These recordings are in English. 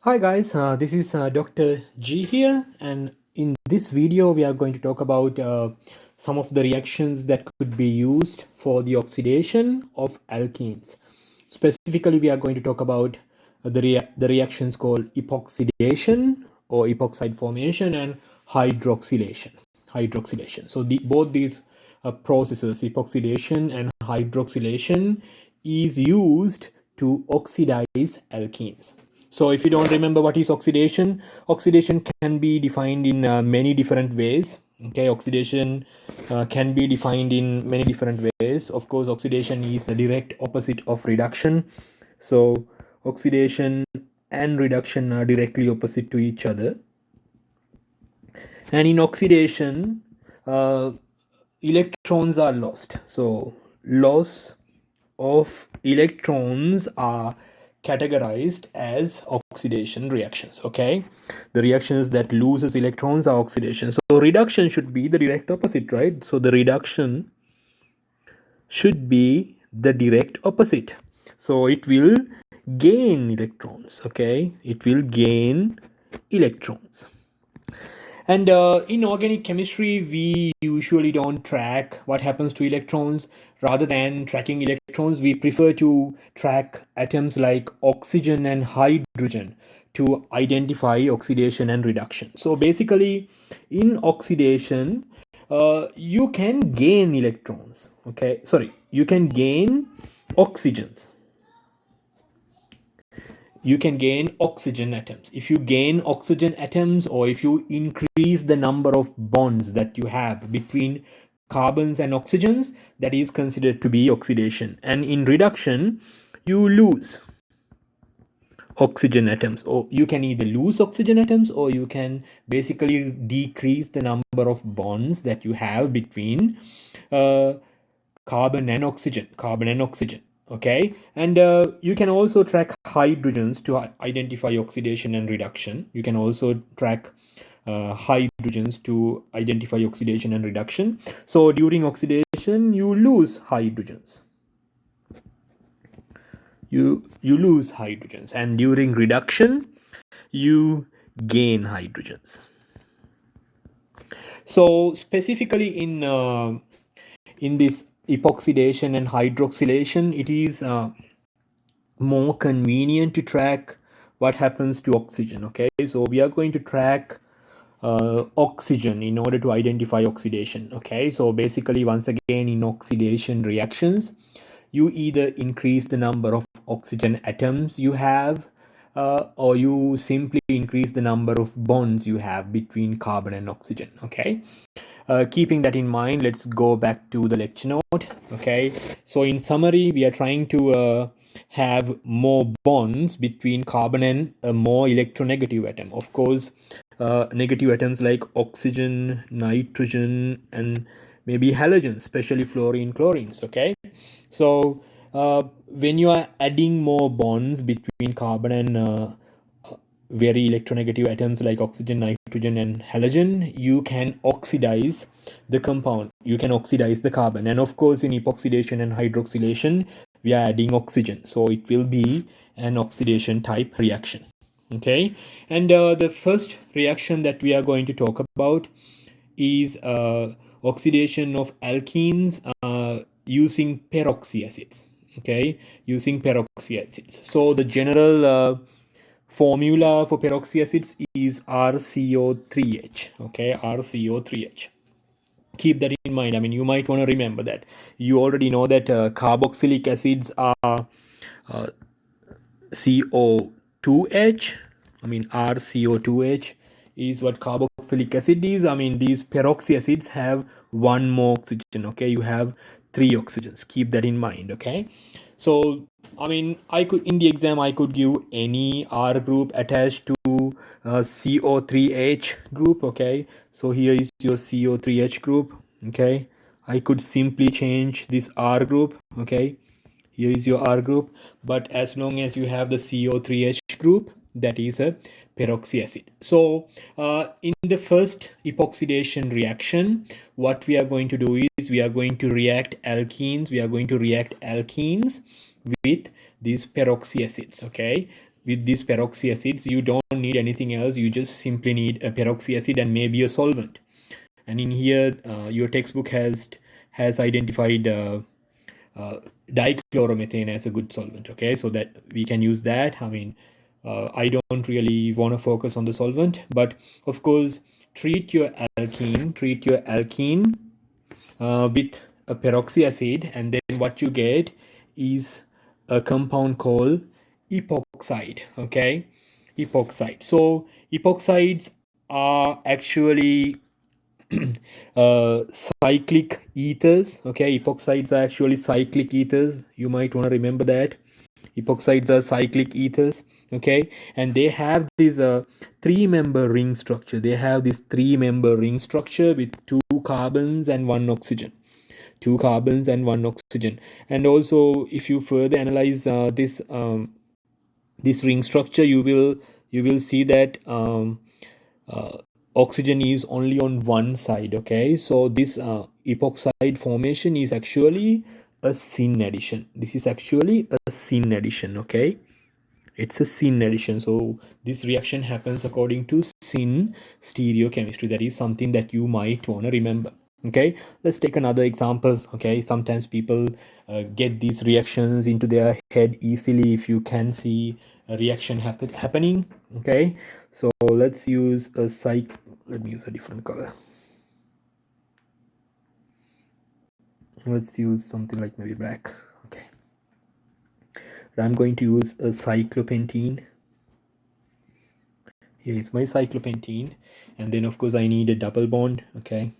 Hi guys, this is Dr. G here, and in this video we are going to talk about some of the reactions that could be used for the oxidation of alkenes. Specifically, we are going to talk about the reactions called epoxidation or epoxide formation and hydroxylation. So both these processes, epoxidation and hydroxylation, is used to oxidize alkenes. So if you don't remember what is oxidation, oxidation can be defined in many different ways. Okay, oxidation can be defined in many different ways. Of course, oxidation is the direct opposite of reduction. So oxidation and reduction are directly opposite to each other. And in oxidation, electrons are lost. So loss of electrons are categorized as oxidation reactions. Okay, the reactions that loses electrons are oxidation. So reduction should be the direct opposite, right? So the reduction should be the direct opposite. So it will gain electrons. Okay, it will gain electrons. And in organic chemistry, we usually don't track what happens to electrons. Rather than tracking electrons, we prefer to track atoms like oxygen and hydrogen to identify oxidation and reduction. So basically, in oxidation, you can gain electrons. Okay, sorry, you can gain oxygens. You can gain oxygen atoms. If you gain oxygen atoms, or if you increase the number of bonds that you have between carbons and oxygens, that is considered to be oxidation. And in reduction, you lose oxygen atoms, or you can either lose oxygen atoms, or you can basically decrease the number of bonds that you have between uh, carbon and oxygen. Okay, and you can also track hydrogens to identify oxidation and reduction. You can also track hydrogens to identify oxidation and reduction. So during oxidation, you lose hydrogens. You lose hydrogens, and during reduction, you gain hydrogens. So specifically in this epoxidation and hydroxylation, it is more convenient to track what happens to oxygen. Okay, so we are going to track oxygen in order to identify oxidation. Okay, so basically, once again, in oxidation reactions, you either increase the number of oxygen atoms you have, or you simply increase the number of bonds you have between carbon and oxygen. Okay, keeping that in mind, let's go back to the lecture note. Okay, so in summary, we are trying to have more bonds between carbon and a more electronegative atom. Of course, negative atoms like oxygen, nitrogen, and maybe halogens, especially fluorine, chlorines. Okay, so when you are adding more bonds between carbon and very electronegative atoms like oxygen, nitrogen, and halogen, you can oxidize the compound. You can oxidize the carbon. And of course, in epoxidation and hydroxylation, we are adding oxygen. So it will be an oxidation type reaction. Okay. And the first reaction that we are going to talk about is oxidation of alkenes using peroxy acids. Okay. Using peroxy acids. So the general formula for peroxy acids is RCO3H. Okay, RCO3H. Keep that in mind. I mean, you might want to remember that. You already know that carboxylic acids are CO2H. I mean, RCO2H is what carboxylic acid is. I mean, these peroxy acids have one more oxygen. Okay, you have three oxygens. Keep that in mind. Okay, so I mean, I could in the exam I could give any R group attached to CO3H group. Okay, so here is your CO3H group. Okay, I could simply change this R group. Okay, here is your R group, but as long as you have the CO3H group, that is a peroxy acid. So in the first epoxidation reaction, what we are going to do is we are going to react alkenes with these peroxy acids. Okay, with these peroxy acids, you don't need anything else. You just simply need a peroxy acid and maybe a solvent. And in here, your textbook has identified uh, dichloromethane as a good solvent. Okay, so that we can use that. I mean, I don't really want to focus on the solvent, but of course, treat your alkene with a peroxy acid, and then what you get is a compound called epoxide. Okay, epoxide. So epoxides are actually cyclic ethers. Okay, epoxides are actually cyclic ethers. You might want to remember that. Epoxides are cyclic ethers. Okay, and they have this three-member ring structure. They have this three-member ring structure with two carbons and one oxygen. Two carbons and one oxygen. And also, if you further analyze this ring structure, you will see that uh, oxygen is only on one side. Okay, so this epoxide formation is actually a syn addition. This is actually a syn addition. Okay, it's a syn addition. So this reaction happens according to syn stereochemistry. That is something that you might want to remember. Okay, let's take another example. Okay, sometimes people get these reactions into their head easily if you can see a reaction happening. Okay, so let's use a let me use a different color. Let's use something like maybe black. Okay, I'm going to use a cyclopentene. Here is my cyclopentene, and then of course I need a double bond. Okay,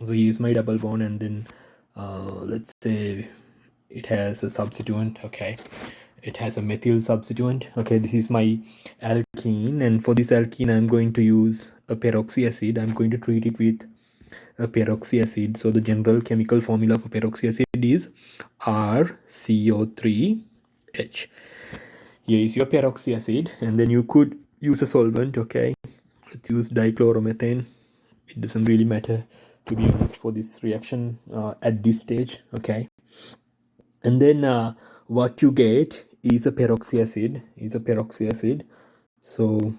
so here's my double bond, and then let's say it has a substituent. Okay, it has a methyl substituent. Okay, this is my alkene, and for this alkene I'm going to use a peroxy acid. I'm going to treat it with a peroxy acid. So the general chemical formula for peroxy acid is RCO3H. Here is your peroxy acid, and then you could use a solvent. Okay, let's use dichloromethane. It doesn't really matter, to be honest, for this reaction at this stage. Okay, and then what you get is a peroxy acid. So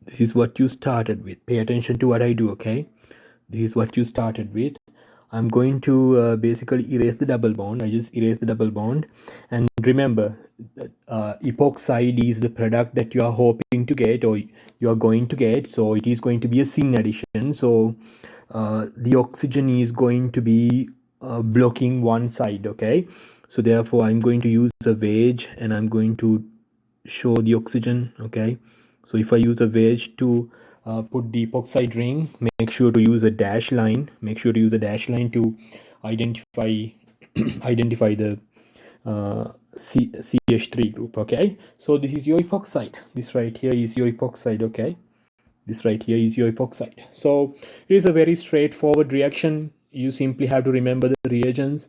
this is what you started with. Pay attention to what I do. Okay, this is what you started with. I'm going to basically erase the double bond. I just erase the double bond, and remember, epoxide is the product that you are hoping to get, or you are going to get. So it is going to be a syn addition. So the oxygen is going to be blocking one side. Okay, so therefore I'm going to use a wedge, and I'm going to show the oxygen. Okay, so if I use a wedge to put the epoxide ring, make sure to use a dash line. Make sure to use a dash line to identify identify the CH3 group. Okay, so this is your epoxide. This right here is your epoxide. Okay, this right here is your epoxide. So it is a very straightforward reaction. You simply have to remember the reagents,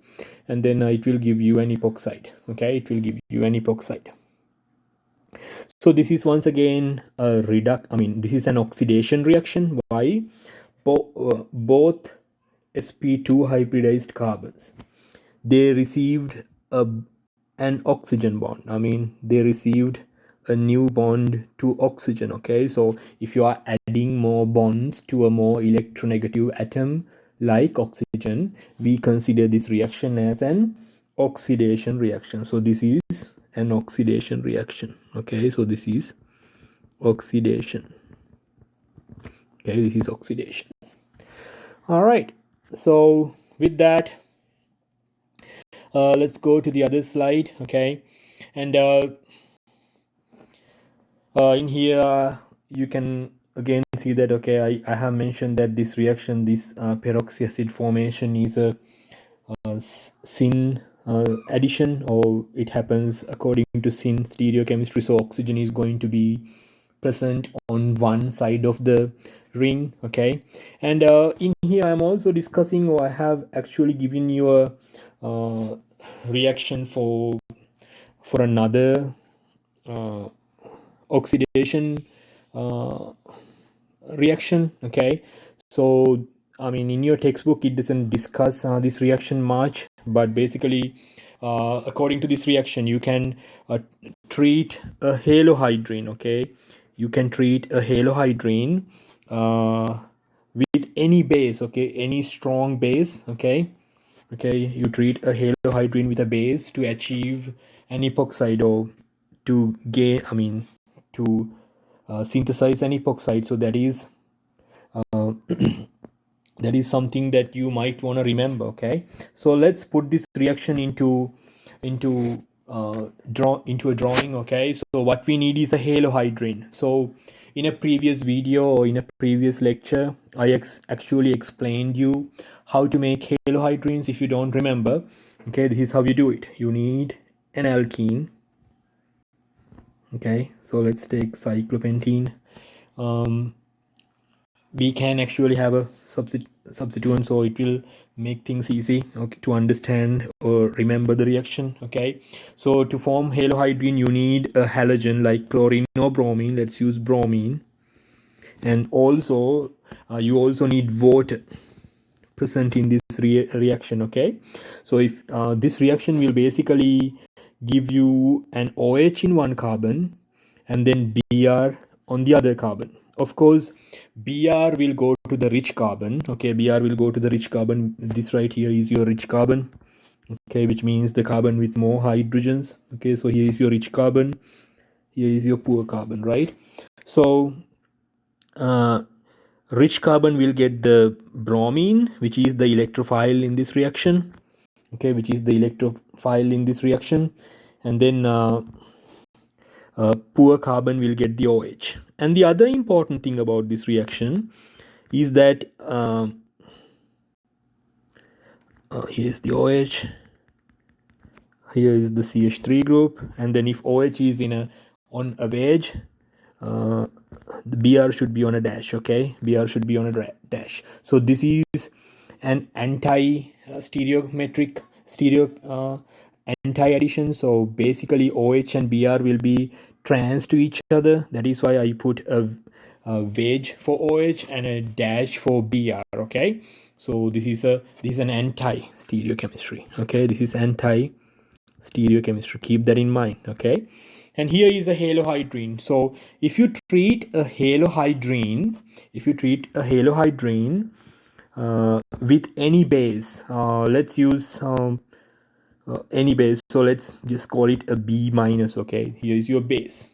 and then it will give you an epoxide. Okay, it will give you an epoxide. So this is once again a this is an oxidation reaction. Why? Both sp2 hybridized carbons, they received an oxygen bond. They received a new bond to oxygen. Okay, so if you are adding more bonds to a more electronegative atom like oxygen, we consider this reaction as an oxidation reaction. So this is an oxidation reaction. Okay, so this is oxidation. Okay, this is oxidation. All right, so with that, let's go to the other slide. Okay, and in here you can again see that, okay, I have mentioned that this reaction, this peroxy acid formation is a syn addition, or it happens according to syn stereochemistry. So oxygen is going to be present on one side of the ring. Okay, and in here I'm also discussing, or I have actually given you a reaction for another oxidation reaction. Okay, so in your textbook it doesn't discuss this reaction much, but basically, according to this reaction, you can treat a halohydrine. Okay, you can treat a halohydrine with any base. Okay, any strong base. Okay, you treat a halohydrine with a base to achieve an epoxide, or to gain, to synthesize an epoxide. So that is something that you might want to remember. Okay, so let's put this reaction into draw into a drawing. Okay, so what we need is a halohydrine. So in a previous video or in a previous lecture, I actually explained you how to make halohydrines. If you don't remember, okay, this is how you do it. You need an alkene. Okay, so let's take cyclopentene. We can actually have a substituent, so it will make things easy, okay, to understand or remember the reaction. Okay, so to form halohydrine, you need a halogen like chlorine or bromine. Let's use bromine. And also you also need water present in this reaction. Okay, so if this reaction will basically give you an OH in one carbon and then Br on the other carbon. Of course, Br will go to the rich carbon. Okay, Br will go to the rich carbon. This right here is your rich carbon. Okay, which means the carbon with more hydrogens. Okay, so here is your rich carbon, here is your poor carbon, right? So rich carbon will get the bromine, which is the electrophile in this reaction. Okay, which is the electrophile in this reaction. And then poor carbon will get the OH. And the other important thing about this reaction is that here's the OH, here is the CH3 group, and then if OH is on a wedge, the Br should be on a dash. Okay, Br should be on a dash. So this is an anti-addition. So basically OH and Br will be trans to each other. That is why I put a wedge for OH and a dash for Br. Okay, so this is an anti-stereochemistry. Okay, this is anti-stereochemistry. Keep that in mind. Okay, and here is a halohydrine. So if you treat a halohydrine, with any base, let's use any base. So let's just call it a B minus. Okay, here is your base.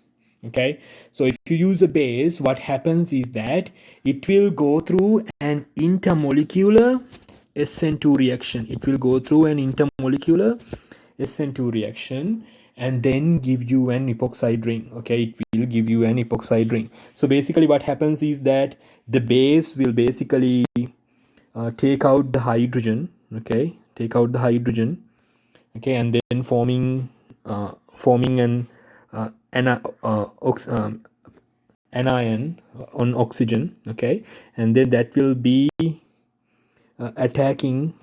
Okay, so if you use a base, what happens is that it will go through an intermolecular SN2 reaction. It will go through an intermolecular SN2 reaction and then give you an epoxide ring. Okay, it will give you an epoxide ring. So basically what happens is that the base will basically take out the hydrogen. Okay, and then forming an anion on oxygen. Okay, and then that will be attacking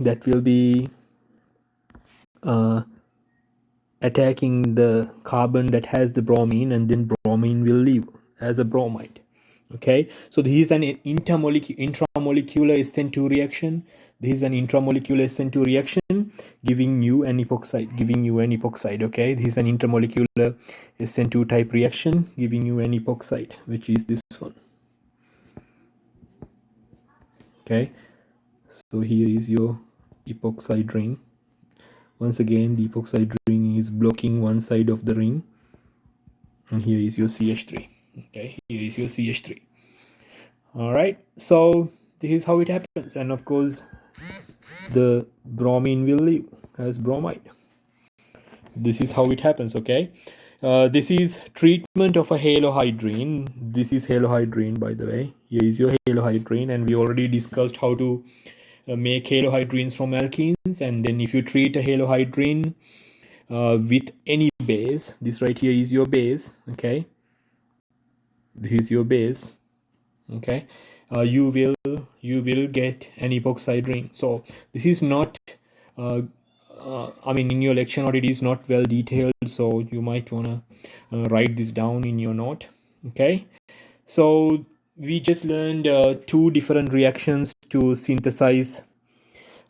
the carbon that has the bromine, and then bromine will leave as a bromide. Okay, so this is an intramolecular SN2 reaction. This is an intramolecular SN2 reaction giving you an epoxide. Okay, this is an intramolecular SN2 type reaction giving you an epoxide, which is this one. Okay, so here is your epoxide ring. Once again, the epoxide ring is blocking one side of the ring, and here is your CH3. Okay, here is your CH3. All right, so this is how it happens, and of course the bromine will leave as bromide. This is how it happens. Okay, this is treatment of a halohydrine. This is halohydrine, by the way. Here is your halohydrine, and we already discussed how to make halohydrines from alkenes. And then if you treat a halohydrine with any base, this right here is your base. Okay, this is your base. Okay, you will get an epoxide ring. So this is not in your lecture note it is not well detailed, so you might want to write this down in your note. Okay, so we just learned two different reactions to synthesize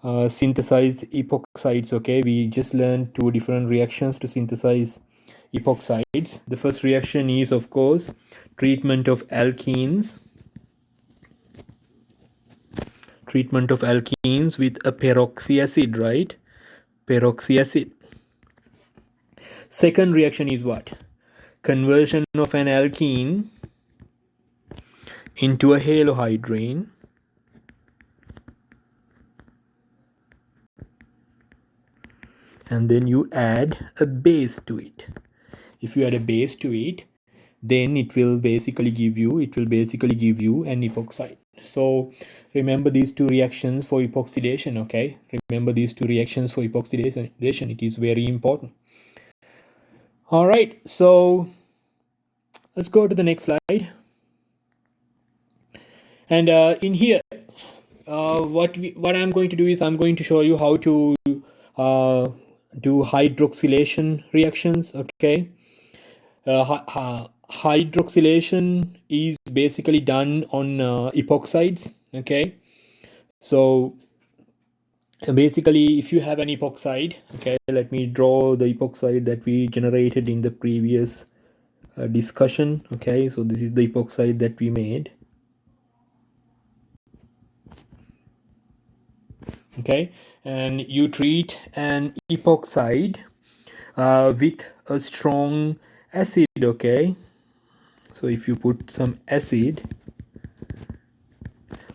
synthesize epoxides. Okay, we just learned two different reactions to synthesize epoxides. The first reaction is, of course, treatment of alkenes. Treatment of alkenes with a peroxy acid, right? Peroxy acid. Second reaction is what? Conversion of an alkene into a halohydrine. And then you add a base to it. If you add a base to it, then it will basically give you an epoxide. So remember these two reactions for epoxidation. Okay, remember these two reactions for epoxidation. It is very important. All right, so let's go to the next slide. And in here, what I'm going to do is I'm going to show you how to do hydroxylation reactions. Okay, hydroxylation is basically done on epoxides. Okay, so basically if you have an epoxide, okay, let me draw the epoxide that we generated in the previous discussion. Okay, so this is the epoxide that we made. Okay, and you treat an epoxide with a strong acid. Okay, so if you put some acid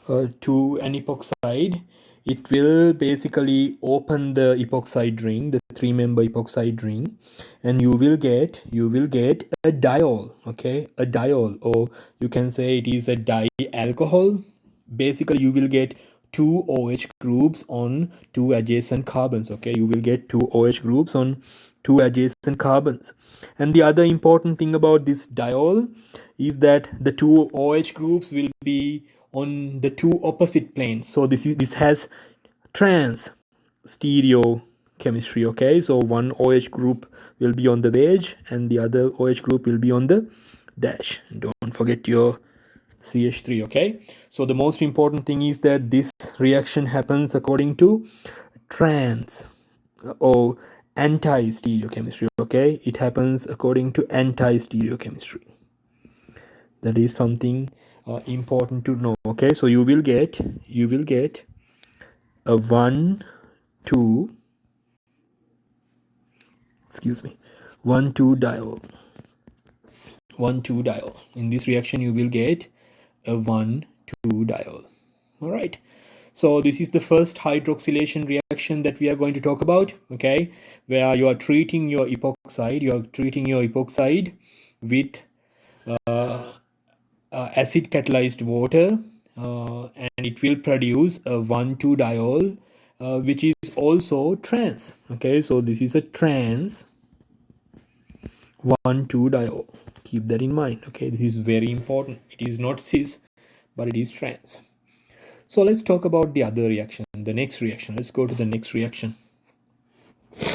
to an epoxide, it will basically open the epoxide ring, the three-member epoxide ring, and you will get a diol. Okay, a diol, or you can say it is a dialcohol. Basically you will get two OH groups on two adjacent carbons. Okay, you will get two OH groups on two adjacent carbons. And the other important thing about this diol is that the two OH groups will be on the two opposite planes. So this has trans stereochemistry. Okay, so one OH group will be on the wedge and the other OH group will be on the dash. Don't forget your CH3. Okay, so the most important thing is that this reaction happens according to trans or anti-stereochemistry. Okay, it happens according to anti-stereochemistry. That is something important to know. Okay, so you will get a 1 2 1 2 diol. 1 2 diol. In this reaction you will get a 1 2 diol. All right, so this is the first hydroxylation reaction that we are going to talk about. Okay, where you are treating your epoxide with acid catalyzed water, and it will produce a 1 2 diol, which is also trans. Okay, so this is a trans 1 2 diol. Keep that in mind. Okay, this is very important. It is not cis, but it is trans. So let's talk about the other reaction, the next reaction. Let's go to the next reaction.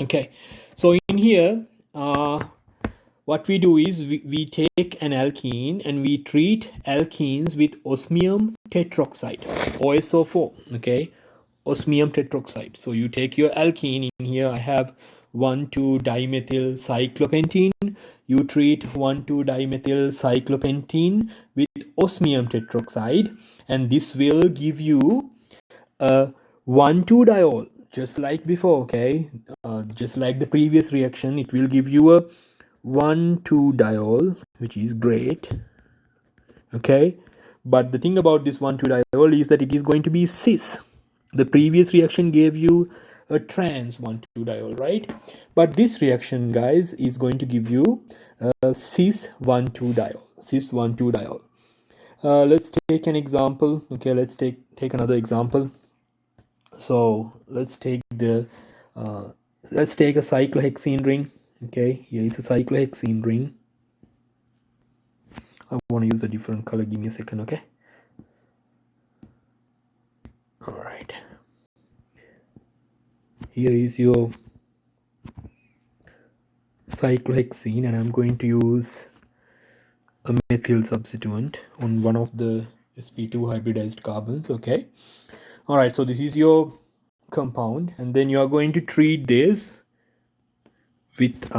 Okay, so in here, what we do is we take an alkene and we treat alkenes with osmium tetroxide, OSO4. Okay, osmium tetroxide. So you take your alkene. In here I have 1 2 dimethyl cyclopentene. You treat 1 2 dimethyl cyclopentene with osmium tetroxide, and this will give you a 1 2 diol, just like before. Okay, just like the previous reaction, it will give you a 1 2 diol, which is great. Okay, but the thing about this 1 2 diol is that it is going to be cis. The previous reaction gave you a trans 1 2 diol, right? But this reaction, guys, is going to give you a cis 1 2 diol. Cis 1 2 diol. Let's take an example. Okay, let's take another example. So let's take a cyclohexene ring. Okay, here is a cyclohexene ring. I want to use a different color. Give me a second. Okay, all right, here is your cyclohexene, and I'm going to use a methyl substituent on one of the sp2 hybridized carbons. Okay, all right, so this is your compound, and then you are going to treat this with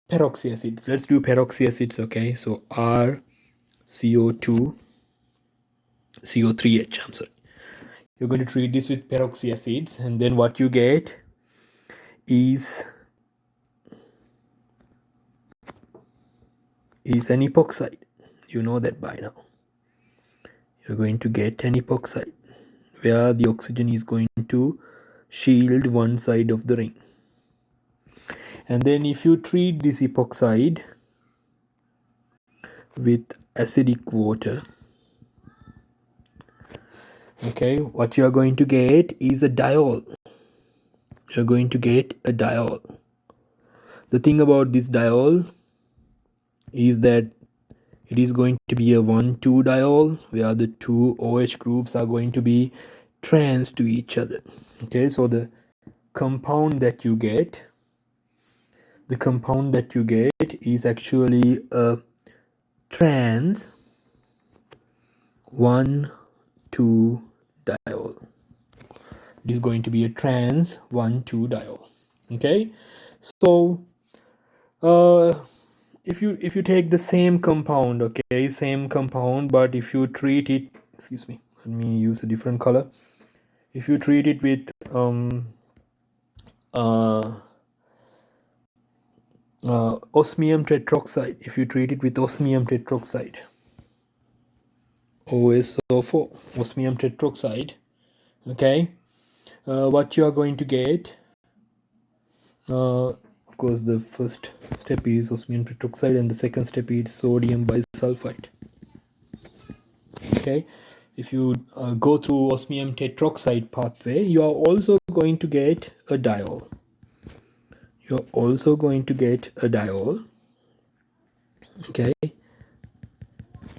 peroxy acids. Let's do peroxy acids. Okay, so RCO2 CO3H, I'm sorry. You're going to treat this with peroxy acids, and then what you get is an epoxide. You know that by now. You're going to get an epoxide where the oxygen is going to shield one side of the ring. And then if you treat this epoxide with acidic water, okay, what you are going to get is a diol. You're going to get a diol. The thing about this diol is that it is going to be a 1,2 diol where the two OH groups are going to be trans to each other. Okay, so the compound that you get is actually a trans 1,2 diol. It is going to be a trans 1,2 diol. Okay, so if you take the same compound, okay, same compound, but if you treat it, excuse me, let me use a different color. If you treat it with osmium tetroxide, if you treat it with osmium tetroxide, OSO4, osmium tetroxide, okay, what you are going to get, of course, the first step is osmium tetroxide, and the second step is sodium bisulfite. Okay, if you go through osmium tetroxide pathway, you are also going to get a diol. You're also going to get a diol. Okay,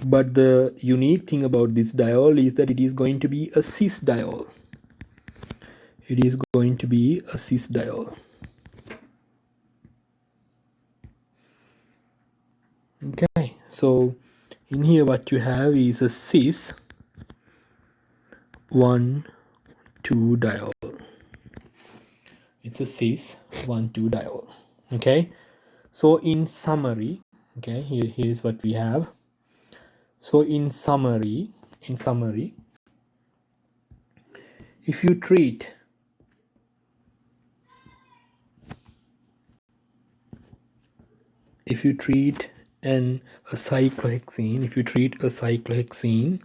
but the unique thing about this diol is that it is going to be a cis diol. It is going to be a cis diol. Okay, so in here what you have is a cis 1,2 diol. It's a cis 1,2 diol. Okay, so in summary, okay, here's what we have. So in summary, if you treat a cyclohexene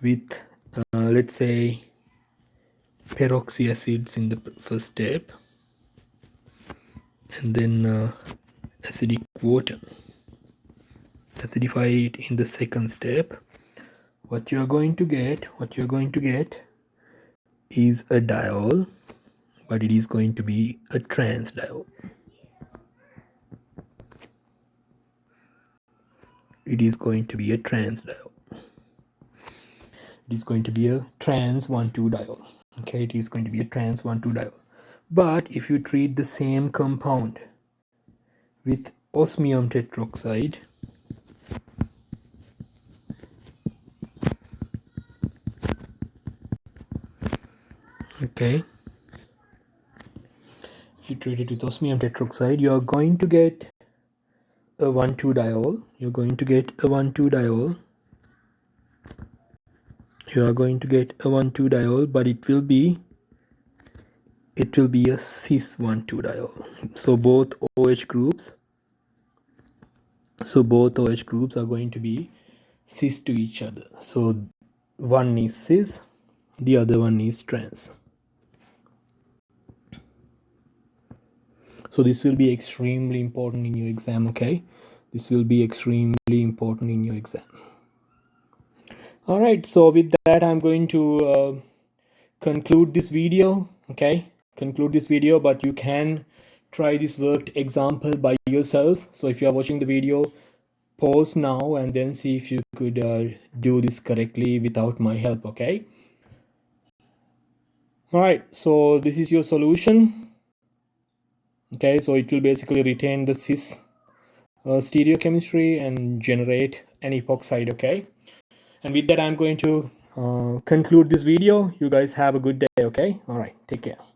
with let's say peroxy acids in the first step, and then acidic water, acidify it in the second step, what you're going to get is a diol, but it is going to be a trans diol. It is going to be a trans diol. It is going to be a trans 1,2 diol. Okay, it is going to be a trans 1,2 diol. But if you treat the same compound with osmium tetroxide, okay, if you treat it with osmium tetroxide, you are going to get a 1,2 diol. You're going to get a 1,2 diol. You are going to get a 1,2 diol, but it will be a cis 1,2 diol. So both OH groups are going to be cis to each other. So one is cis, the other one is trans. So this will be extremely important in your exam. Okay, this will be extremely important in your exam. All right, so with that, I'm going to conclude this video. Okay, conclude this video, but you can try this worked example by yourself. So if you are watching the video, pause now and then see if you could do this correctly without my help. Okay, all right, so this is your solution. Okay, so it will basically retain the cis stereochemistry and generate an epoxide. Okay, and with that, I'm going to conclude this video. You guys have a good day. Okay, all right, take care.